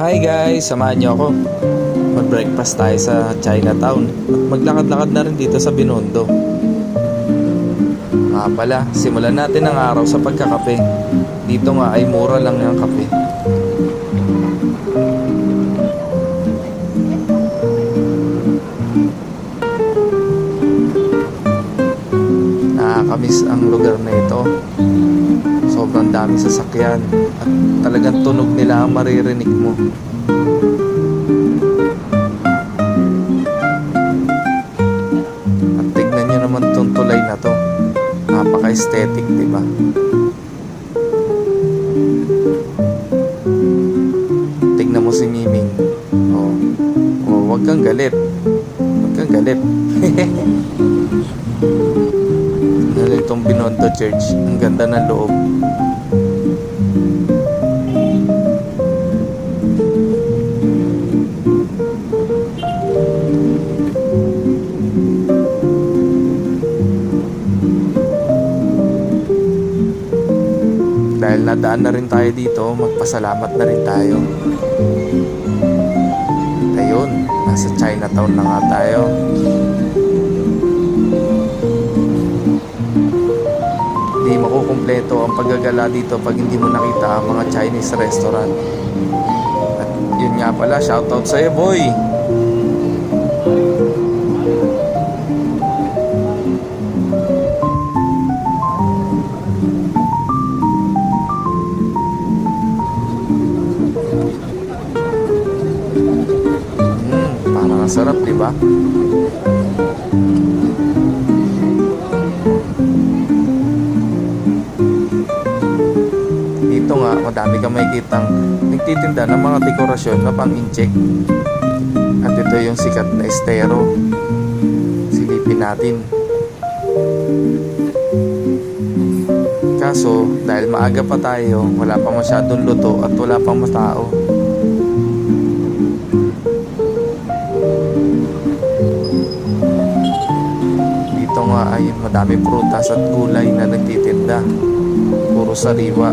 Hi guys, samahan niyo ako. Mag-breakfast tayo sa Chinatown at maglakad-lakad na rin dito sa Binondo. Nga pala, simulan natin ang araw sa pagkakape. Dito nga ay mura lang yung kape. Nakakamiss ang lugar na ito. Sobrang dami sasakyan at talagang tunog nila ang maririnig mo. At tignan nyo naman tong tulay na to. Napaka-aesthetic, diba? Tignan mo si Miming. Oh, oh, wag kang galit. Wag kang galit. Tignan itong Binondo Church. Ang ganda ng loob. Dahil nadaan na rin tayo dito, magpasalamat na rin tayo. Ayun, nasa Chinatown na nga tayo. Hindi makukumpleto ang paggagala dito pag hindi mo nakita ang mga Chinese restaurant. At yun nga pala, shoutout sa'yo boy! Parang sarap, di ba? Dito nga, madami kang makikitang nagtitinda ng mga dekorasyon na pang-incheck. At ito yung sikat na estero. Silipin natin. Kaso, dahil maaga pa tayo, wala pa masyadong luto at wala pang matao. Dito nga ay madami prutas at gulay na nagtitinda. Puro sariwa.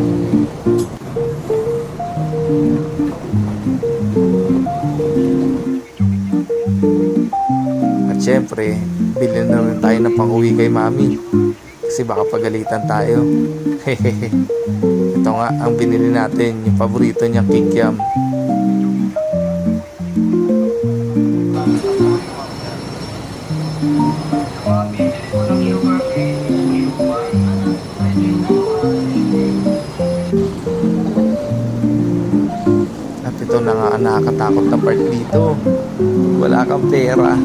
At syempre, bilhin na rin tayo ng pang-uwi kay mami. Kasi baka pagalitan tayo. Ito nga ang binili natin, yung paborito niyang kikiam. At ito na nga ang nakakatakot na part dito. Wala kang pera,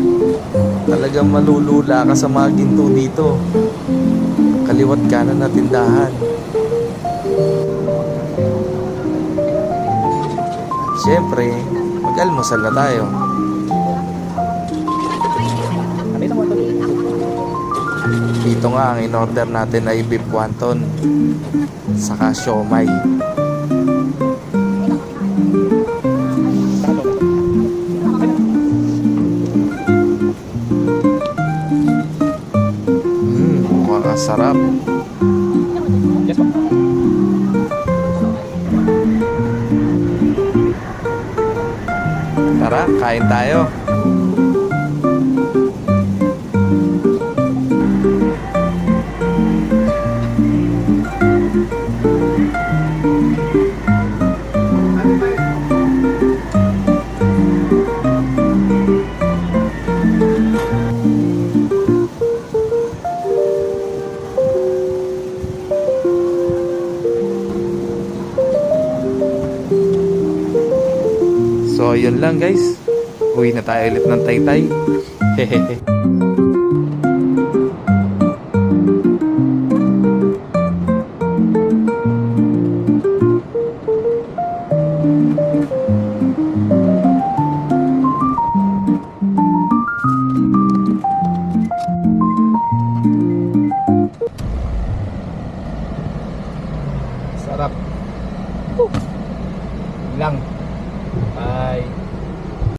talagang malulula ka sa mga ginto dito. Kaliwat kanan na tindahan. At syempre, mag-almusal na tayo. Dito nga ang in-order natin ay beef wonton saka siomai. Mukhang sarap. Yes, po. Tara, kain tayo. So, yun lang guys. Uwi na tayo ulit ng Taytay. Hehehe.